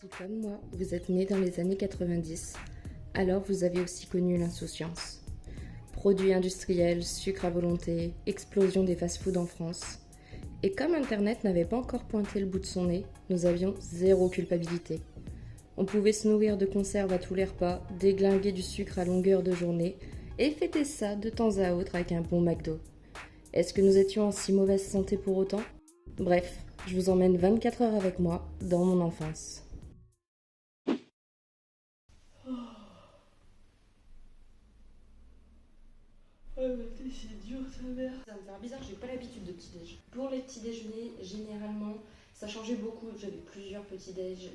Si comme moi, vous êtes né dans les années 90, alors vous avez aussi connu l'insouciance. Produits industriels, sucre à volonté, explosion des fast-foods en France. Et comme Internet n'avait pas encore pointé le bout de son nez, nous avions zéro culpabilité. On pouvait se nourrir de conserves à tous les repas, déglinguer du sucre à longueur de journée, et fêter ça de temps à autre avec un bon McDo. Est-ce que nous étions en si mauvaise santé pour autant ? Bref, je vous emmène 24 heures avec moi dans mon enfance. Oh c'est dur ta mère. Ça va me faire bizarre, j'ai pas l'habitude de petit-déj. Pour les petits déjeuners, généralement, ça changeait beaucoup. J'avais plusieurs petits déj,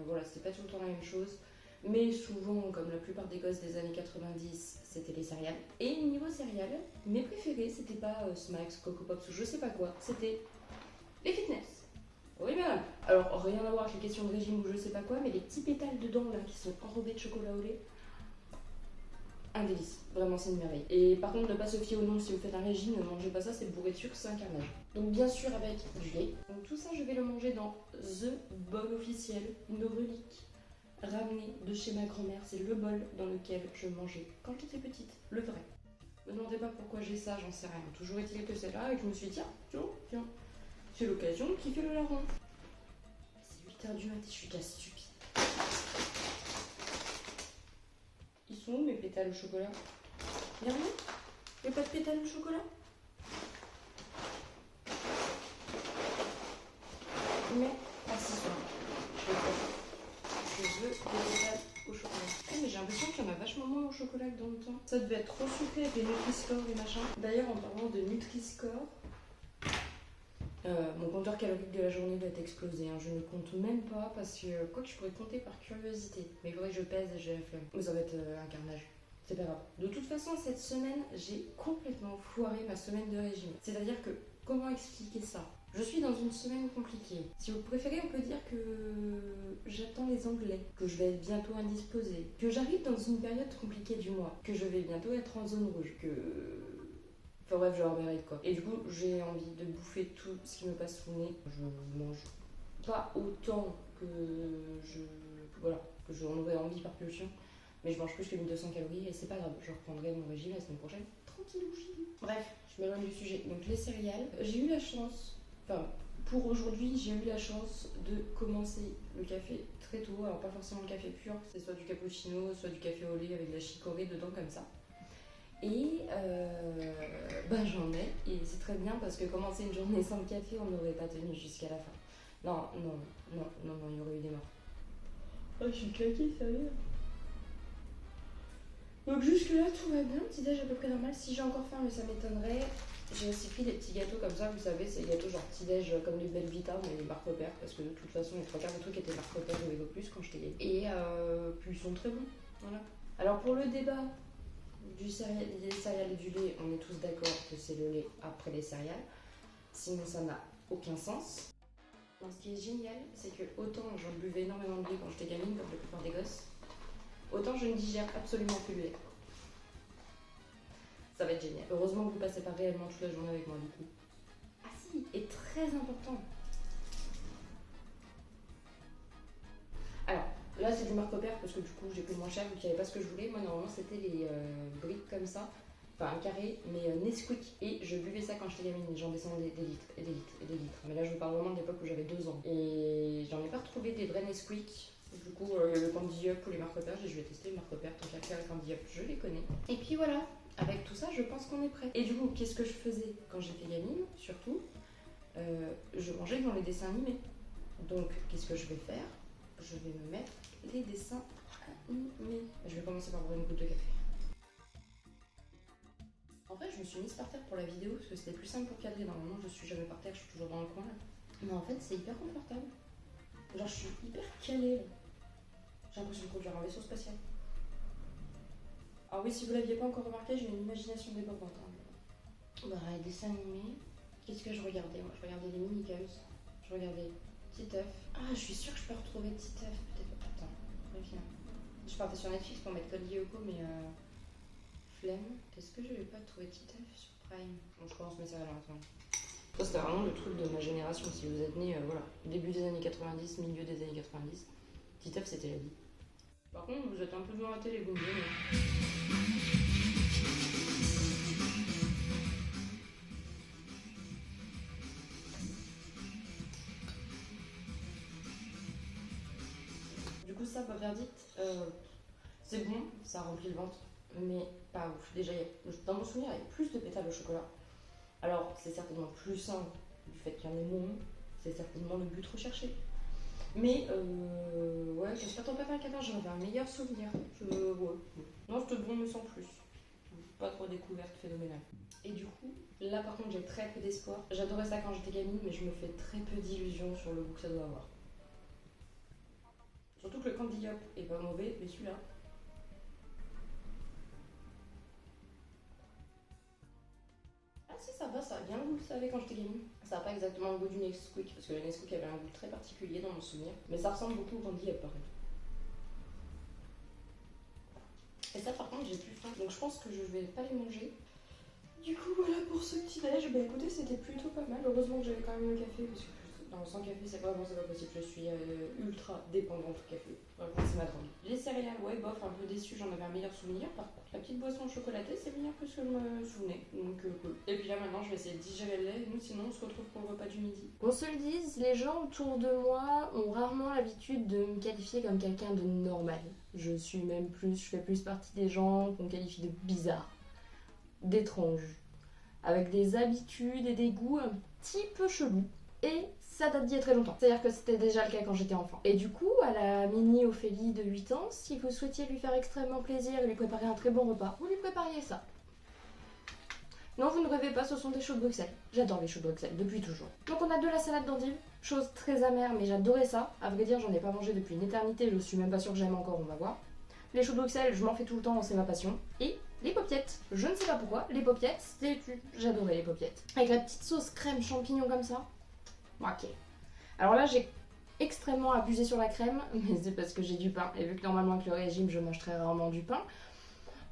voilà, c'était pas tout le temps la même chose. Mais souvent, comme la plupart des gosses des années 90, c'était les céréales. Et niveau céréales, mes préférés, c'était pas Smacks, Coco Pops ou je sais pas quoi, c'était les fitness. Oui madame. Alors, rien à voir avec les questions de régime ou je sais pas quoi, mais les petits pétales dedans là qui sont enrobés de chocolat au lait, un délice, vraiment c'est une merveille. Et par contre ne pas se fier au nom si vous faites un régime, ne mangez pas ça, c'est bourré de sucre, c'est un carnage. Donc bien sûr avec du lait. Donc tout ça je vais le manger dans The Bol officiel, une relique ramenée de chez ma grand-mère. C'est le bol dans lequel je mangeais quand j'étais petite, le vrai. Me demandez pas pourquoi j'ai ça, j'en sais rien. Toujours est-il que c'est là et que je me suis dit tiens, c'est l'occasion de kiffer le larron. C'est 8h du matin, je suis déjà stupide. Ils sont où mes pétales au chocolat? Y'a rien? Y'a pas de pétales au chocolat? Mais, si, ça. Je veux des pétales au chocolat. Mais j'ai l'impression qu'il y en a vachement moins au chocolat que dans le temps. Ça devait être trop sucré avec les Nutri-Score et machin. D'ailleurs, en parlant de Nutri-Score, mon compteur calorique de la journée va être explosé. Je ne compte même pas parce que, quoi que je pourrais compter par curiosité. Mais il faudrait que je pèse et j'ai la flemme. Mais ça va être un carnage. C'est pas grave. De toute façon, cette semaine, j'ai complètement foiré ma semaine de régime. C'est-à-dire que, comment expliquer ça? Je suis dans une semaine compliquée. Si vous préférez, on peut dire que j'attends les Anglais, que je vais être bientôt indisposée, que j'arrive dans une période compliquée du mois, que je vais bientôt être en zone rouge, que... Enfin bref, je mérite quoi. Et du coup, j'ai envie de bouffer tout ce qui me passe sous le nez. Je mange pas autant que que j'en aurais envie par pulsion. Mais je mange plus que 1200 calories et c'est pas grave, je reprendrai mon régime la semaine prochaine. Tranquille. Bref, je m'éloigne du sujet. Donc les céréales, j'ai eu la chance, pour aujourd'hui, j'ai eu la chance de commencer le café très tôt. Alors pas forcément le café pur, c'est soit du cappuccino, soit du café au lait avec de la chicorée dedans comme ça. Et j'en ai, et c'est très bien parce que commencer une journée sans café, on n'aurait pas tenu jusqu'à la fin. Non, il y aurait eu des morts. Oh, je suis claquée, sérieux. Donc jusque là tout va bien, petit déj à peu près normal. Si j'ai encore faim, mais ça m'étonnerait. J'ai aussi pris des petits gâteaux comme ça, vous savez, c'est des gâteaux genre petit déj comme les Belvita, mais les marques repères, parce que de toute façon les trois quarts des trucs étaient marques repères ou Ego Plus quand j'étais gay. Et puis ils sont très bons, voilà. Alors pour le débat des céréales et du lait, on est tous d'accord que c'est le lait après les céréales, sinon ça n'a aucun sens. Donc, ce qui est génial, c'est que autant j'en buvais énormément de lait quand j'étais gamine, comme la plupart des gosses, autant je ne digère absolument plus le lait. Ça va être génial. Heureusement que vous passez pas réellement toute la journée avec moi du coup. Ah si, et très important. Alors, là c'est du marque repère parce que du coup j'ai pris moins cher vu qu'il n'y avait pas ce que je voulais. Moi normalement c'était les briques comme ça, enfin un carré, mais Nesquik. Et je buvais ça quand j'étais gamine, j'en descendais des litres et des litres et des litres. Mais là je vous parle vraiment de l'époque où j'avais 2 ans. Et j'en ai pas retrouvé des vrais Nesquik. Du coup, le Candy Up ou les marques repères, je vais tester les marques repères, tant qu'à faire le Candy Up, je les connais. Et puis voilà, avec tout ça, je pense qu'on est prêt. Et du coup, qu'est-ce que je faisais quand j'étais gamine, surtout je mangeais dans les dessins animés. Donc, qu'est-ce que je vais faire? Je vais me mettre les dessins animés. Je vais commencer par boire une goutte de café. En fait, je me suis mise par terre pour la vidéo parce que c'était plus simple pour cadrer. Normalement, je suis jamais par terre, je suis toujours dans le coin là. Mais en fait, c'est hyper confortable. Genre, je suis hyper calée là. J'ai l'impression de conduire un vaisseau spatial. Alors oui, si vous l'aviez pas encore remarqué, j'ai une imagination débordante. Les dessins animés. Qu'est-ce que je regardais? Moi, je regardais les Minicums. Je regardais Titeuf. Ah, je suis sûre que je peux retrouver Titeuf. Peut-être. Attends, reviens. Je partais sur Netflix pour mettre Code Lyoko, mais flemme. Est-ce que je vais pas trouver Titeuf sur Prime? Bon, je commence mes séries là maintenant. Ça, c'était vraiment le truc de ma génération. Si vous êtes né, début des années 90, milieu des années 90. Titeuf, c'était la vie. Par contre, vous êtes un peu devant la télé, vous me dites. Du coup, ça, pas verdict, c'est bon, ça remplit le ventre, mais pas ouf. Déjà, dans mon souvenir, il y a plus de pétales au chocolat. Alors, c'est certainement plus sain du fait qu'il y en ait moins, c'est certainement le but recherché. Mais ouais, j'espère t'en pas faire un câlin, j'en avais un meilleur souvenir. Ouais. Non, ce bon me sens plus. Pas trop découverte phénoménale. Et du coup, là par contre, j'ai très peu d'espoir. J'adorais ça quand j'étais gamine, mais je me fais très peu d'illusions sur le goût que ça doit avoir. Surtout que le Candy Yop est pas mauvais, mais celui-là. Ah si, ça va, ça a bien le goût que ça avait quand j'étais gamine. Ça n'a pas exactement le goût du Nesquik, parce que le Nesquik avait un goût très particulier dans mon souvenir. Mais ça ressemble beaucoup au Candy Yop par contre. Et ça par contre j'ai plus faim, donc je pense que je vais pas les manger. Du coup voilà pour ce petit déj, bah écoutez c'était plutôt pas mal, heureusement que j'avais quand même le café parce que sans café c'est pas possible, je suis ultra dépendante au café, vraiment c'est ma drogue. Les céréales ouais bof, un peu déçue, j'en avais un meilleur souvenir, par contre la petite boisson chocolatée c'est meilleur que ce que je me souvenais, donc cool. Et puis là maintenant je vais essayer de digérer le lait, et nous sinon on se retrouve pour le repas du midi. Qu'on se le dise, les gens autour de moi ont rarement l'habitude de me qualifier comme quelqu'un de normal. Je fais plus partie des gens qu'on qualifie de bizarres, d'étranges, avec des habitudes et des goûts un petit peu chelous. Et ça date d'il y a très longtemps. C'est-à-dire que c'était déjà le cas quand j'étais enfant. Et du coup, à la mini Ophélie de 8 ans, si vous souhaitiez lui faire extrêmement plaisir et lui préparer un très bon repas, vous lui prépariez ça. Non, vous ne rêvez pas, ce sont des choux de Bruxelles. J'adore les choux de Bruxelles, depuis toujours. Donc on a de la salade d'endive, chose très amère, mais j'adorais ça. À vrai dire, j'en ai pas mangé depuis une éternité, je suis même pas sûre que j'aime encore, on va voir. Les choux de Bruxelles, je m'en fais tout le temps, c'est ma passion. Et les paupiettes, je ne sais pas pourquoi, les paupiettes, j'adorais les paupiettes. Avec la petite sauce crème champignon comme ça. Ok. Alors là, j'ai extrêmement abusé sur la crème, mais c'est parce que j'ai du pain. Et vu que normalement avec le régime, je mange très rarement du pain,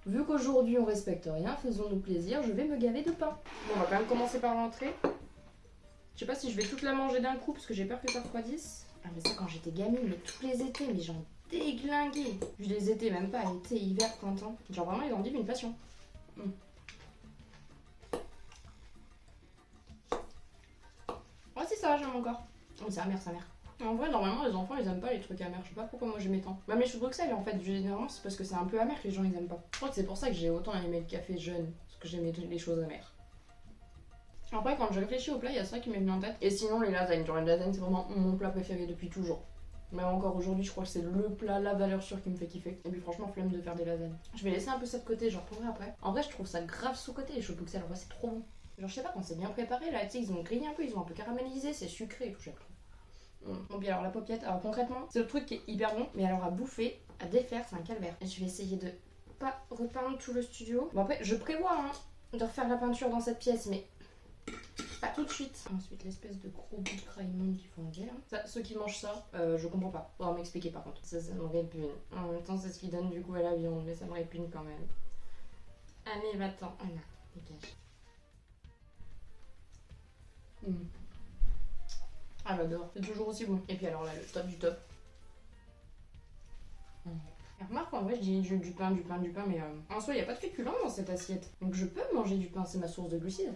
vu qu'aujourd'hui on respecte rien, faisons-nous plaisir, je vais me gaver de pain. Bon, on va quand même commencer par l'entrée. Je sais pas si je vais toute la manger d'un coup parce que j'ai peur que ça refroidisse. Ah mais ça quand j'étais gamine, mais tous les étés, mais j'en déglinguais. Je les étais même pas, été, hiver, printemps. Genre vraiment les endives, une passion. Oh si ça va, j'aime encore. Oh c'est amer, ça mère. En vrai, normalement, les enfants, ils aiment pas les trucs amers. Je sais pas pourquoi moi j'aimais tant. Même les choux de Bruxelles, en fait, généralement, c'est parce que c'est un peu amer que les gens, ils aiment pas. Je crois que c'est pour ça que j'ai autant aimé le café jeune. Parce que j'aimais les choses amères. Après, quand je réfléchis au plat, il y a ça qui m'est venu en tête. Et sinon, les lasagnes. Genre, les lasagnes, c'est vraiment mon plat préféré depuis toujours. Mais encore aujourd'hui, je crois que c'est le plat, la valeur sûre qui me fait kiffer. Et puis franchement, flemme de faire des lasagnes. Je vais laisser un peu ça de côté, j'en reprendrai après. En vrai, je trouve ça grave sous-côté, les choux de Bruxelles. En vrai, c'est trop bon. Genre, je sais pas, quand c'est bien préparé, là, tu sais, ils ont grillé un peu, ils ont un peu caramélisé, c'est sucré et tout, je trouve. Bon, bien alors la paupiette, alors concrètement, c'est le truc qui est hyper bon, mais alors à bouffer, à défaire, c'est un calvaire. Et je vais essayer de pas repeindre tout le studio. Bon, après, je prévois de refaire la peinture dans cette pièce, mais pas tout de suite. Ensuite, l'espèce de gros bout de crayon qu'il faut enlever. Ça, ceux qui mangent ça, je comprends pas. Faudra m'expliquer par contre. Ça me répugne. En même temps, c'est ce qui donne du goût à la viande, mais ça me répugne quand même. Allez, va-t'en. Ah non, dégage. Ah j'adore, c'est toujours aussi bon. Et puis alors là, le top du top. Et remarque, en vrai, je dis du pain, mais en soi, il n'y a pas de féculents dans cette assiette. Donc je peux manger du pain, c'est ma source de glucides.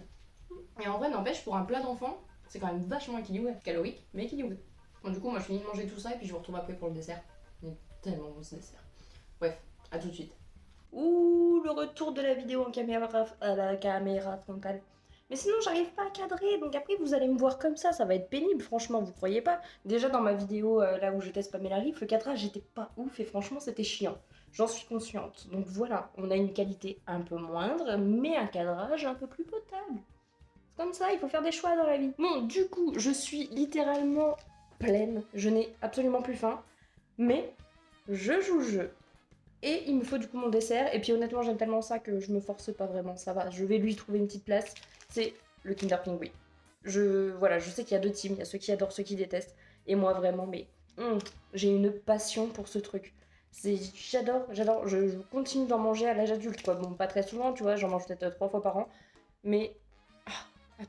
Et en vrai, n'empêche, pour un plat d'enfant, c'est quand même vachement équilibré. Calorique, mais équilibré. Bon, du coup, moi, je finis de manger tout ça et puis je vous retrouve après pour le dessert. Il est tellement bon ce dessert. Bref, à tout de suite. Ouh, le retour de la vidéo à la caméra frontale. Mais sinon, j'arrive pas à cadrer, donc après, vous allez me voir comme ça va être pénible, franchement, vous croyez pas? Déjà, dans ma vidéo, là où je teste Pamela Reif, le cadrage était pas ouf et franchement, c'était chiant. J'en suis consciente. Donc voilà, on a une qualité un peu moindre, mais un cadrage un peu plus potable. C'est comme ça, il faut faire des choix dans la vie. Bon, du coup, je suis littéralement pleine, je n'ai absolument plus faim, mais je joue le jeu. Et il me faut du coup mon dessert. Et puis honnêtement, j'aime tellement ça que je me force pas vraiment. Ça va, je vais lui trouver une petite place. C'est le Kinder Pingui. Voilà, je sais qu'il y a deux teams. Il y a ceux qui adorent, ceux qui détestent. Et moi vraiment, mais j'ai une passion pour ce truc. J'adore. Je continue d'en manger à l'âge adulte, quoi. Bon, pas très souvent, tu vois, j'en mange peut-être 3 fois par an. Mais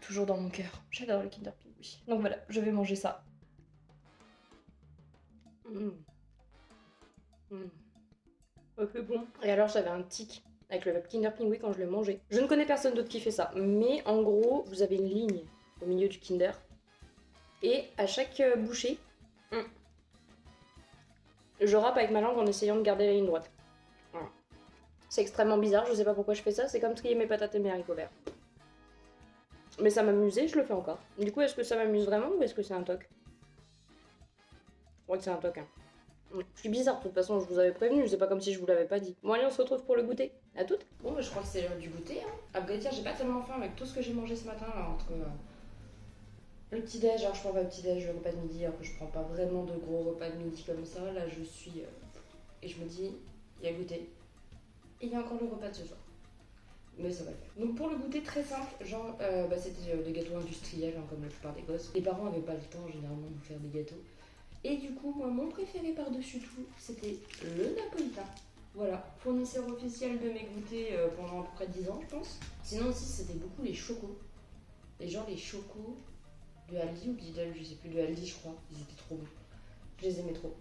toujours dans mon cœur. J'adore le Kinder Pingui. Donc voilà, je vais manger ça. C'est bon. Et alors j'avais un tic avec le Kinder Pingui quand je le mangeais. Je ne connais personne d'autre qui fait ça, mais en gros, vous avez une ligne au milieu du Kinder. Et à chaque bouchée, je râpe avec ma langue en essayant de garder la ligne droite. Voilà. C'est extrêmement bizarre, je sais pas pourquoi je fais ça, c'est comme trier mes patates et mes haricots verts. Mais ça m'amusait, je le fais encore. Du coup, est-ce que ça m'amuse vraiment ou est-ce que c'est un toc? Je crois que c'est un toc, hein. Je suis bizarre, de toute façon, je vous avais prévenu, c'est pas comme si je vous l'avais pas dit. Bon, allez, on se retrouve pour le goûter. À toutes. Bon, bah, je crois que c'est l'heure du goûter. Hein. À vrai dire, j'ai pas tellement faim avec tout ce que j'ai mangé ce matin, là, entre le petit-déj, alors je prends pas le petit-déj, le repas de midi, alors que je prends pas vraiment de gros repas de midi comme ça. Là, je suis. Et je me dis, il y a goûter. Et il y a encore le repas de ce soir. Mais ça va le faire. Donc pour le goûter très simple, genre c'était des gâteaux industriels hein, comme la plupart des gosses. Les parents avaient pas le temps généralement de faire des gâteaux. Et du coup, moi, mon préféré par-dessus tout, c'était le napolitain. Voilà, fournisseur officiel de mes goûters pendant à peu près 10 ans, je pense. Sinon aussi, c'était beaucoup les chocos. Et genre les chocos de Aldi ou Lidl, je sais plus, de Aldi, je crois. Ils étaient trop bons. Je les aimais trop.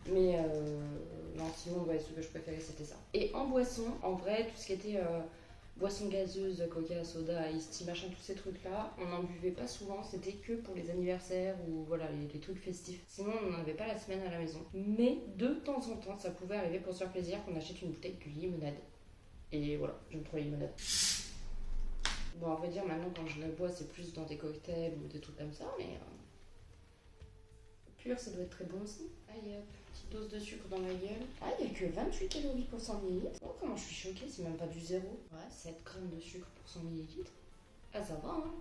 Mais non, sinon, ouais, ce que je préférais, c'était ça. Et en boisson, en vrai, tout ce qui était boisson gazeuse, coca, soda, iced tea, machin, tous ces trucs-là, on n'en buvait pas souvent, c'était que pour les anniversaires ou voilà, les trucs festifs. Sinon, on n'en avait pas la semaine à la maison. Mais de temps en temps, ça pouvait arriver pour se faire plaisir qu'on achète une bouteille de limonade. Et voilà, j'aime trop la limonade. Bon, on va dire maintenant, quand je la bois, c'est plus dans des cocktails ou des trucs comme ça, mais pur, ça doit être très bon aussi. Allez hop, petite dose de sucre dans la gueule. Ah, il n'y a que 28 calories pour 100 ml. Oh, comment je suis choquée, c'est même pas du zéro. Ouais, 7 grammes de sucre pour 100 ml. Ah, ça va, hein.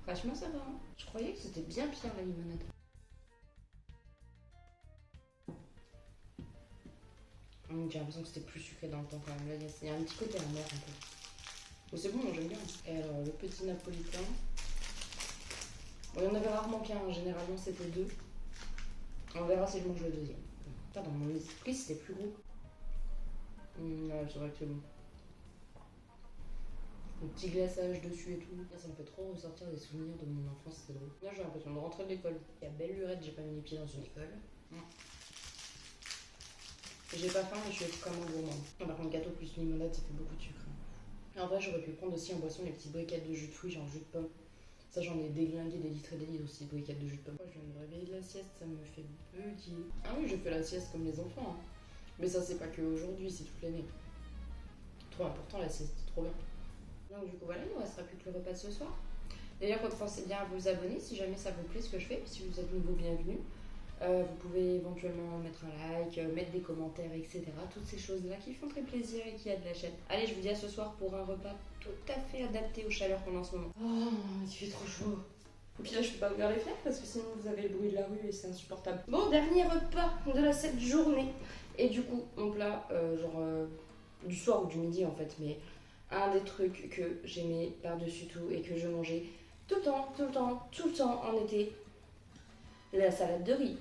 Franchement, ça va, hein. Je croyais que c'était bien pire la limonade. J'ai l'impression que c'était plus sucré dans le temps quand même. Là, il y a un petit côté amer un peu. Mais c'est bon, j'aime bien. Et alors, le petit napolitain. Bon, il y en avait rarement qu'un, généralement c'était deux. On verra si je mange le deuxième. Putain, dans mon esprit, c'était plus gros. Ouais, c'est vrai que c'est bon. Le petit glaçage dessus et tout. Là, ça me fait trop ressortir des souvenirs de mon enfance, c'était drôle. Là, j'ai l'impression de rentrer de l'école. Il y a belle lurette, j'ai pas mis les pieds dans une école. J'ai pas faim, mais je suis vraiment gourmande. Par contre, gâteau plus limonade, ça fait beaucoup de sucre. Et en vrai, j'aurais pu prendre aussi en boisson les petites briquettes de jus de fruits, genre jus de pomme. Ça, j'en ai déglingué des litres et des litres aussi, briquettes de jus de pomme. Moi, je viens de me réveiller de la sieste, ça me fait bugger. Ah oui, je fais la sieste comme les enfants. Hein. Mais ça, c'est pas que aujourd'hui, c'est toute l'année. Trop important la sieste, trop bien. Donc, du coup, voilà, il ne restera plus que le repas de ce soir. D'ailleurs, pensez bien à vous abonner si jamais ça vous plaît ce que je fais. Si vous êtes nouveau, bienvenue. Vous pouvez éventuellement mettre un like, mettre des commentaires, etc. Toutes ces choses-là qui font très plaisir et qui aident la chaîne. Allez, je vous dis à ce soir pour un repas tout à fait adapté aux chaleurs qu'on a en ce moment. Oh, il fait trop chaud. Et puis là, je peux pas ouvrir les fenêtres parce que sinon vous avez le bruit de la rue et c'est insupportable. Bon, dernier repas de cette journée. Et du coup, mon plat, du soir ou du midi en fait, mais un des trucs que j'aimais par-dessus tout et que je mangeais tout le temps en été, la salade de riz.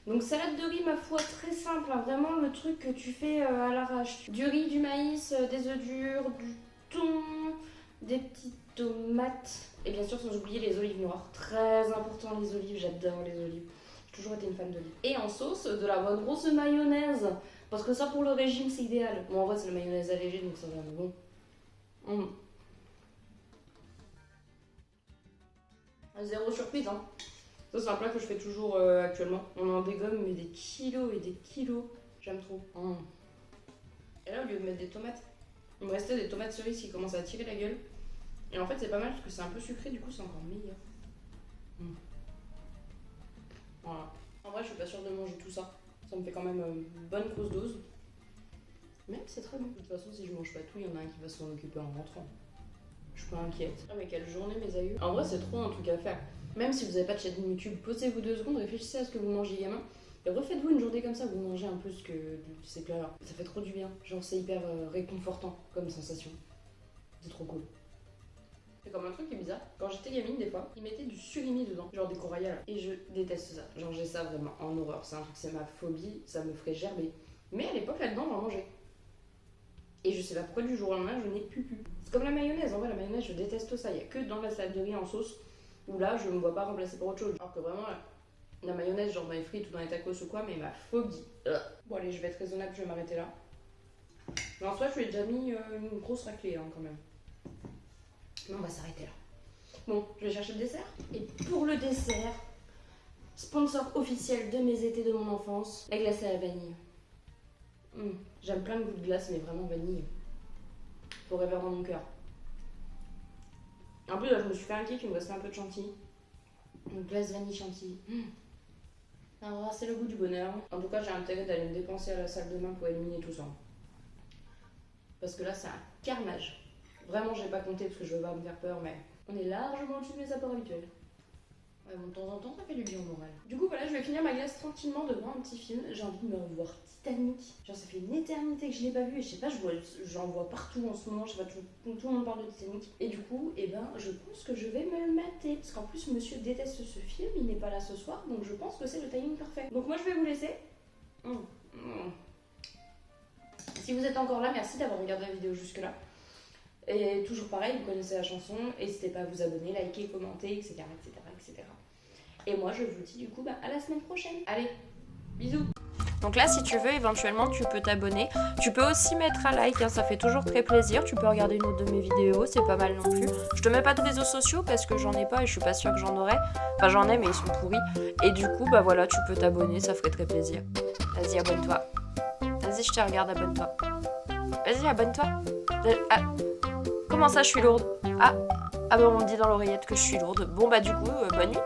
Donc salade de riz, ma foi, très simple, hein, vraiment le truc que tu fais à l'arrache. Du riz, du maïs, des œufs durs, du thon, des petites tomates et bien sûr sans oublier les olives noires. Très important les olives, j'adore les olives. J'ai toujours été une fan d'olives. Et en sauce, de la bonne grosse mayonnaise. Parce que ça pour le régime c'est idéal. Bon en vrai c'est la mayonnaise allégée donc ça va bon. Zéro surprise hein. Ça, c'est un plat que je fais toujours actuellement. On en dégomme, mais des kilos et des kilos. J'aime trop. Et là, au lieu de mettre des tomates, il me restait des tomates cerises qui commencent à tirer la gueule. Et en fait, c'est pas mal parce que c'est un peu sucré, du coup, c'est encore meilleur. Voilà. En vrai, je suis pas sûre de manger tout ça. Ça me fait quand même une bonne grosse dose. Mais c'est très bon. De toute façon, si je mange pas tout, il y en a un qui va s'en occuper en rentrant. Je suis pas inquiète. Ah, mais quelle journée, mes aïeux. En vrai, c'est trop un truc à faire. Même si vous n'avez pas de chaîne YouTube, posez-vous 2 secondes, réfléchissez à ce que vous mangez gamin. Et refaites-vous une journée comme ça, vous mangez un peu ces plats-là. Ça fait trop du bien. Genre, c'est hyper réconfortant comme sensation. C'est trop cool. C'est comme un truc qui est bizarre. Quand j'étais gamine, des fois, ils mettaient du surimi dedans, genre des corail. Et je déteste ça. Genre, j'ai ça vraiment en horreur. C'est un truc, c'est ma phobie, ça me ferait gerber. Mais à l'époque, là-dedans, j'en mangeais. Et je sais pas pourquoi du jour au lendemain, je n'ai plus pu. C'est comme la mayonnaise. En vrai, la mayonnaise, je déteste ça. Il y a que dans la salade de riz en sauce où là, je me vois pas remplacer par autre chose. Alors que vraiment, là, La mayonnaise, genre dans les frites ou dans les tacos ou quoi, mais ma phobie. Bon, allez, je vais être raisonnable, je vais m'arrêter là. Mais en soi, je lui ai déjà mis une grosse raclée hein, quand même. Mais on va s'arrêter là. Bon, je vais chercher le dessert. Et pour le dessert, sponsor officiel de mes étés de mon enfance, la glace à la vanille. J'aime plein de goûts de glace, mais vraiment vanille. Forever dans mon cœur. En plus, là, je me suis fait un kick, il me restait un peu de chantilly. Une glace vanille chantilly. Alors, c'est le goût du bonheur. En tout cas, j'ai intérêt d'aller me dépenser à la salle demain pour éliminer tout ça. Parce que là, c'est un carnage. Vraiment, j'ai pas compté parce que je veux pas me faire peur, mais on est largement au-dessus de mes apports habituels. Ouais, bon, de temps en temps, ça fait du bien au moral. Du coup, voilà, je vais finir ma glace tranquillement devant un petit film. J'ai envie de me revoir Titanic. Genre, ça fait une éternité que je l'ai pas vu et je sais pas, j'en vois partout en ce moment. Je sais pas, tout le monde parle de Titanic. Et du coup, je pense que je vais me le mater. Parce qu'en plus, monsieur déteste ce film, il n'est pas là ce soir, donc je pense que c'est le timing parfait. Donc, moi, je vais vous laisser. Si vous êtes encore là, merci d'avoir regardé la vidéo jusque-là. Et toujours pareil, vous connaissez la chanson, n'hésitez pas à vous abonner, liker, commenter, etc. etc. Et moi je vous dis du coup à la semaine prochaine. Allez, bisous. Donc là si tu veux éventuellement tu peux t'abonner. Tu peux aussi mettre un like, hein, ça fait toujours très plaisir. Tu peux regarder une autre de mes vidéos, c'est pas mal non plus. Je te mets pas de réseaux sociaux parce que j'en ai pas et je suis pas sûre que j'en aurai. Enfin j'en ai mais ils sont pourris. Et du coup voilà tu peux t'abonner, ça ferait très plaisir. Vas-y abonne-toi. Vas-y je te regarde, abonne-toi. Vas-y abonne-toi. Comment ça je suis lourde? Ah bon on me dit dans l'oreillette que je suis lourde. Bon bah du coup bonne nuit.